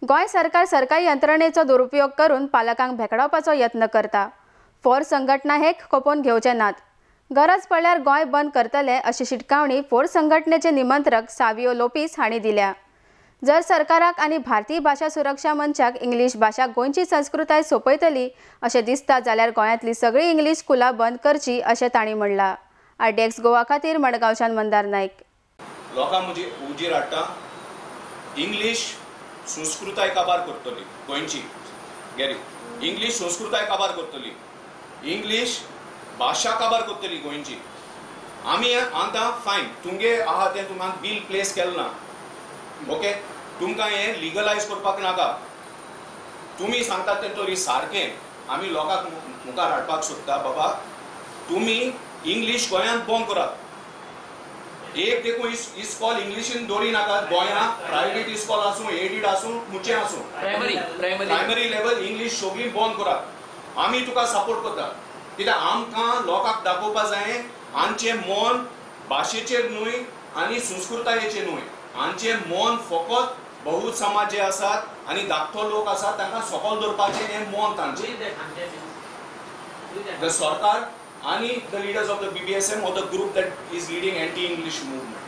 गोय सरकार सरकारी यंत्रणेचो दुरुपयोग करून पालकांक भेकडावपाचो यत्न करता। फोर संघटना हे खपोवन घेवचे नात। गरज पडल्यार गोय बंद करतले अशी शिटकावणी फोर संघटनेचे निमंत्रक सावियो लोपिस हांणी दिल्या। जर सरकाराक आनी भारतीय भाषा सुरक्षा मंचाक इंग्लिश भाषा गोंयची संस्कृताय सोपयतली अशें दिसता जाल्यार गोंयांतली सगळी इंग्लिश स्कुलां बंद करची अशें तांणी म्हणलां। RDX गोवा खातीर मडगांवच्यान मंदार नायक। लोकांक उजीर हाडटा इंग्लिश संस्कृताय काबार करतली गोंयची गेरी इंग्लिश संस्कृताय काबार करतली इंग्लिश भाषा काबार करतली गोंयची। आमी आतां फायन तुमगे आहा तें तुमकां बिल प्लेस केलें ना ओके तुमकां हें लिगलायज करपाक नाका तुमी सांगतात तें तरी सारकें आमी लोकांक मुखार हाडपाक सोदता बाबा तुमी इंग्लिश गोंयांत बंद करात। एक देखून इस्कॉल इंग्लिशीन दवरी नाकात गोंयां प्रायवेट इस्कॉल आसूं एडीड आसूं मुचे आसूं प्रायमरी लेवल इंग्लिश सगळी बंद करात। आमी तुका सपोर्ट करता कित्याक आमकां लोकांक दाखोवपा जाय आमचें मन भाशेचेर न्हय आनी संस्कृतायेचेर न्हय आमचें मन फकत बहुत समाज जे आसात आनी धाकटो लोक आसात तांकां सकयल दवरपाचें हें मन तांचें। द सरकार and the leaders of the BBSM or the group that is leading anti-English movement.